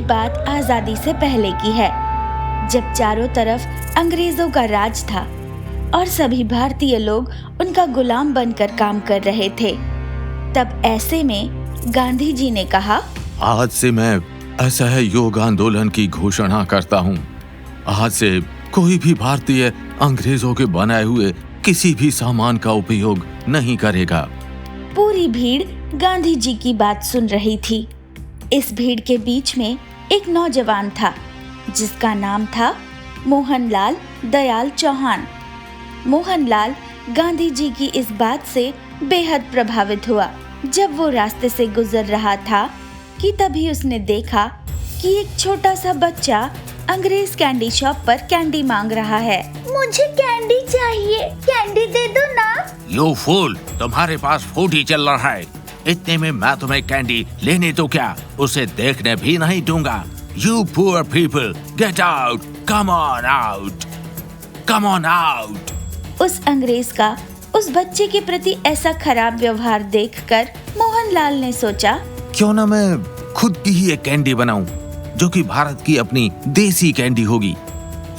बात आजादी से पहले की है, जब चारों तरफ अंग्रेजों का राज था और सभी भारतीय लोग उनका गुलाम बनकर काम कर रहे थे। तब ऐसे में गांधी जी ने कहा, आज से मैं असहयोग आंदोलन की घोषणा करता हूँ। आज से कोई भी भारतीय अंग्रेजों के बनाए हुए किसी भी सामान का उपयोग नहीं करेगा। पूरी भीड़ गांधी जी की बात सुन रही थी। इस भीड़ के बीच में एक नौजवान था जिसका नाम था मोहनलाल दयाल चौहान। मोहनलाल गांधी जी की इस बात से बेहद प्रभावित हुआ। जब वो रास्ते से गुजर रहा था कि तभी उसने देखा कि एक छोटा सा बच्चा अंग्रेज कैंडी शॉप पर कैंडी मांग रहा है। मुझे कैंडी चाहिए, कैंडी दे दो ना। यू फूल, तुम्हारे पास फूड ही चल रहा है। इतने में मैं तुम्हें कैंडी लेने तो क्या, उसे देखने भी नहीं दूंगा। You poor people, get out! Come on out! Come on out! उस अंग्रेज का उस बच्चे के प्रति ऐसा खराब व्यवहार देखकर मोहनलाल ने सोचा, क्यों ना मैं खुद की ही एक कैंडी बनाऊं, जो कि भारत की अपनी देसी कैंडी होगी।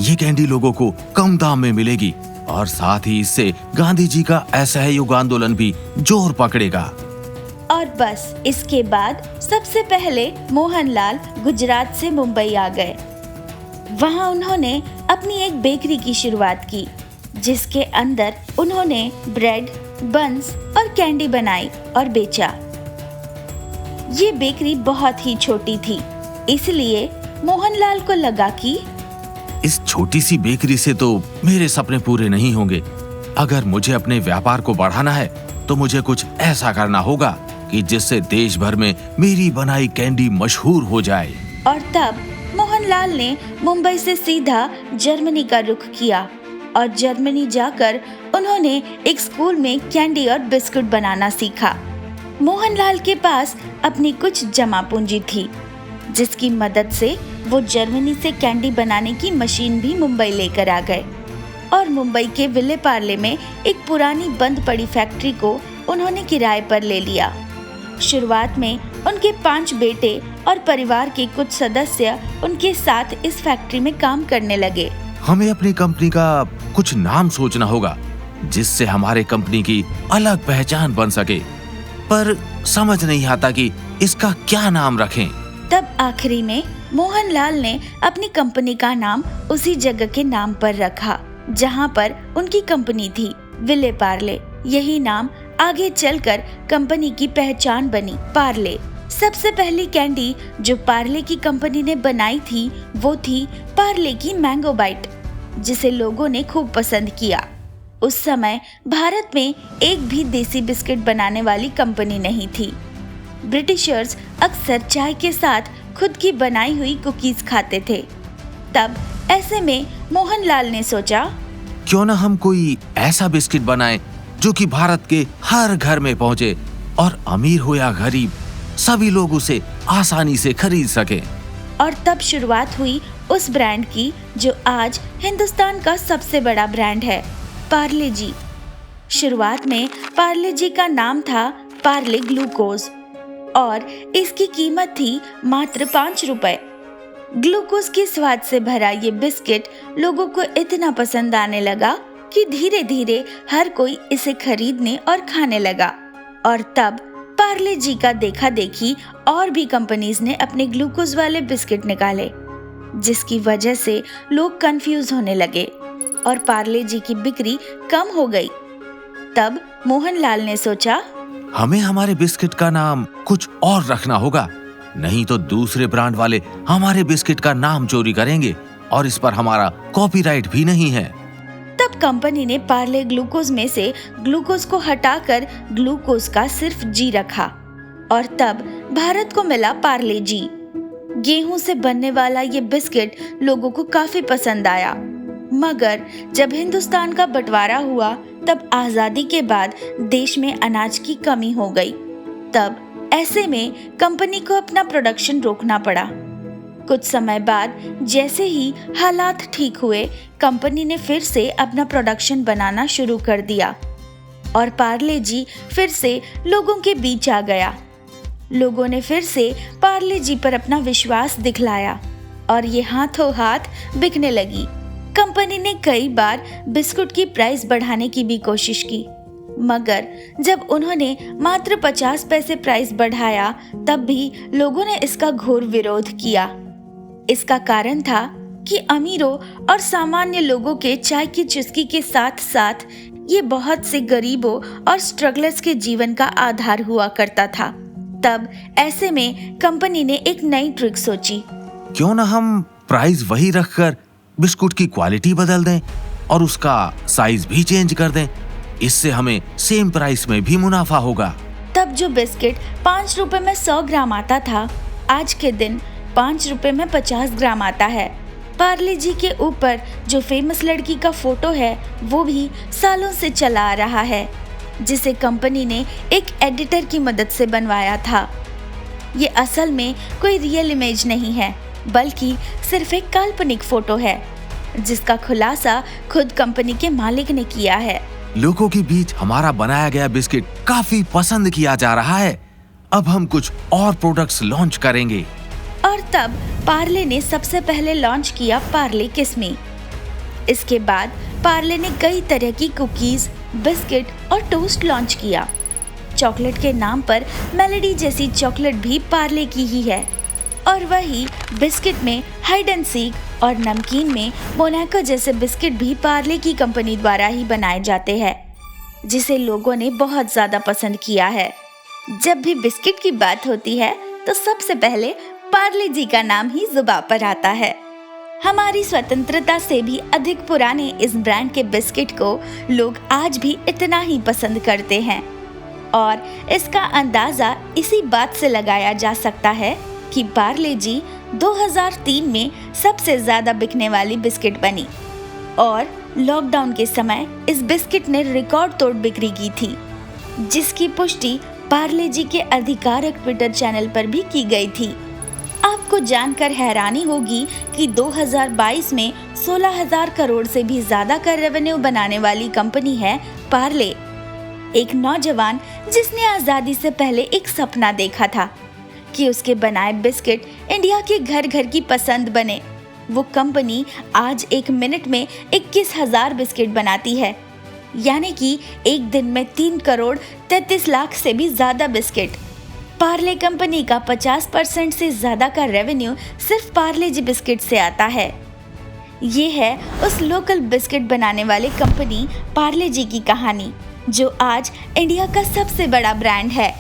ये कैंडी लोगों को कम दाम में मिलेगी और साथ ही इससे गांधी जी का असहयोग आंदोलन भी जोर पकड़ेगा। और बस इसके बाद सबसे पहले मोहनलाल गुजरात से मुंबई आ गए। वहां उन्होंने अपनी एक बेकरी की शुरुआत की, जिसके अंदर उन्होंने ब्रेड, बन्स और कैंडी बनाई और बेचा। ये बेकरी बहुत ही छोटी थी, इसलिए मोहनलाल को लगा कि इस छोटी सी बेकरी से तो मेरे सपने पूरे नहीं होंगे। अगर मुझे अपने व्यापार को बढ़ाना है तो मुझे कुछ ऐसा करना होगा कि जिससे देश भर में मेरी बनाई कैंडी मशहूर हो जाए। और तब मोहनलाल ने मुंबई से सीधा जर्मनी का रुख किया और जर्मनी जाकर उन्होंने एक स्कूल में कैंडी और बिस्कुट बनाना सीखा। मोहनलाल के पास अपनी कुछ जमा पूंजी थी, जिसकी मदद से वो जर्मनी से कैंडी बनाने की मशीन भी मुंबई लेकर आ गए और मुंबई के विले पार्ले में एक पुरानी बंद पड़ी फैक्ट्री को उन्होंने किराए पर ले लिया। शुरुआत में उनके 5 बेटे और परिवार के कुछ सदस्य उनके साथ इस फैक्ट्री में काम करने लगे। हमें अपनी कंपनी का कुछ नाम सोचना होगा जिससे हमारे कंपनी की अलग पहचान बन सके, पर समझ नहीं आता कि इसका क्या नाम रखें। तब आखिरी में मोहनलाल ने अपनी कंपनी का नाम उसी जगह के नाम पर रखा जहां पर उनकी कंपनी थी, विले पार्ले। यही नाम आगे चलकर कंपनी की पहचान बनी, पार्ले। सबसे पहली कैंडी जो पार्ले की कंपनी ने बनाई थी वो थी पार्ले की मैंगो बाइट, जिसे लोगों ने खूब पसंद किया। उस समय भारत में एक भी देसी बिस्किट बनाने वाली कंपनी नहीं थी। ब्रिटिशर्स अक्सर चाय के साथ खुद की बनाई हुई कुकीज खाते थे। तब ऐसे में मोहनलाल ने सोचा, क्यों ना हम कोई ऐसा बिस्किट बनाएं जो कि भारत के हर घर में पहुंचे और अमीर हो या गरीब सभी लोग उसे आसानी से खरीद सकें। और तब शुरुआत हुई उस ब्रांड की जो आज हिंदुस्तान का सबसे बड़ा ब्रांड है, पार्ले जी। शुरुआत में पार्ले जी का नाम था पार्ले ग्लूकोज और इसकी कीमत थी मात्र 5 रुपए। ग्लूकोज के स्वाद से भरा ये बिस्किट लोगों को इतना पसंद आने लगा कि धीरे धीरे हर कोई इसे खरीदने और खाने लगा। और तब पार्ले जी का देखा देखी और भी कंपनीज ने अपने ग्लूकोज वाले बिस्किट निकाले, जिसकी वजह से लोग कंफ्यूज होने लगे और पार्ले जी की बिक्री कम हो गई। तब मोहनलाल ने सोचा, हमें हमारे बिस्किट का नाम कुछ और रखना होगा, नहीं तो दूसरे ब्रांड वाले हमारे बिस्किट का नाम चोरी करेंगे और इस पर हमारा कॉपीराइट भी नहीं है। तब कंपनी ने पार्ले ग्लूकोज में से ग्लूकोज को हटाकर ग्लूकोज का सिर्फ जी रखा और तब भारत को मिला पार्ले जी। गेहूं से बनने वाला ये बिस्किट लोगों को काफी पसंद आया, मगर जब हिंदुस्तान का बंटवारा हुआ तब आजादी के बाद देश में अनाज की कमी हो गई। तब ऐसे में कंपनी को अपना प्रोडक्शन रोकना पड़ा। कुछ समय बाद जैसे ही हालात ठीक हुए, कंपनी ने फिर से अपना प्रोडक्शन बनाना शुरू कर दिया और पार्ले जी फिर से लोगों के बीच आ गया। लोगों ने फिर से पार्ले जी पर अपना विश्वास दिखलाया और ये हाथों हाथ बिकने लगी। कंपनी ने कई बार बिस्कुट की प्राइस बढ़ाने की भी कोशिश की, मगर जब उन्होंने मात्र 50 पैसे प्राइस बढ़ाया तब भी लोगों ने इसका घोर विरोध किया। इसका कारण था कि अमीरों और सामान्य लोगों के चाय की चुस्की के साथ साथ ये बहुत से गरीबों और स्ट्रगलर्स के जीवन का आधार हुआ करता था। तब ऐसे में कंपनी ने एक नई ट्रिक सोची। क्यों ना हम प्राइस वही रखकर बिस्कुट की क्वालिटी बदल दें और उसका साइज भी चेंज कर दें। इससे हमें सेम प्राइस में भी मुनाफा होगा। तब जो बिस्किट 5 रुपए में 100 ग्राम आता था, आज के दिन 5 रुपए में 50 ग्राम आता है। पार्ले जी के ऊपर जो फेमस लड़की का फोटो है वो भी सालों से चला आ रहा है, जिसे कंपनी ने एक एडिटर की मदद से बनवाया था। ये असल में कोई रियल इमेज नहीं है, बल्कि सिर्फ एक काल्पनिक फोटो है जिसका खुलासा खुद कंपनी के मालिक ने किया है। लोगों के बीच हमारा बनाया गया बिस्किट काफी पसंद किया जा रहा है। अब हम कुछ और प्रोडक्ट्स लॉन्च करेंगे। और तब पार्ले ने सबसे पहले लॉन्च किया पार्ले किस्मी। इसके बाद पार्ले ने कई तरह की कुकीज, बिस्किट और टोस्ट लॉन्च किया। चॉकलेट के नाम पर मेलोडी जैसी चॉकलेट भी पार्ले की ही है, और वही बिस्किट में हाइड एंड सीक और नमकीन में मोनाको जैसे बिस्किट भी पार्ले की कंपनी द्वारा ही बनाए जाते हैं, जिसे लोगों ने बहुत ज्यादा पसंद किया है। जब भी बिस्किट की बात होती है तो सबसे पहले पार्ले जी का नाम ही जुबान पर आता है। हमारी स्वतंत्रता से भी अधिक पुराने इस ब्रांड के बिस्किट को लोग आज भी इतना ही पसंद करते हैं, और इसका अंदाजा इसी बात से लगाया जा सकता है कि पार्ले जी 2003 में सबसे ज्यादा बिकने वाली बिस्किट बनी, और लॉकडाउन के समय इस बिस्किट ने रिकॉर्ड तोड़ बिक्री की थी, जिसकी पुष्टि पार्ले जी के आधिकारिक ट्विटर चैनल पर भी की गई थी। आपको जानकर हैरानी होगी कि 2022 में 16,000 करोड़ से भी ज्यादा का रेवेन्यू बनाने वाली कंपनी है पार्ले। एक नौजवान जिसने आजादी से पहले एक सपना देखा था कि उसके बनाए बिस्किट इंडिया के घर घर की पसंद बने, वो कंपनी आज एक मिनट में 21,000 बिस्किट बनाती है, यानी कि एक दिन में 3 करोड़ 33 लाख से भी ज्यादा बिस्किट। पार्ले कंपनी का 50% से ज्यादा का रेवेन्यू सिर्फ पार्ले जी बिस्किट से आता है। ये है उस लोकल बिस्किट बनाने वाले कंपनी पार्ले जी की कहानी, जो आज इंडिया का सबसे बड़ा ब्रांड है।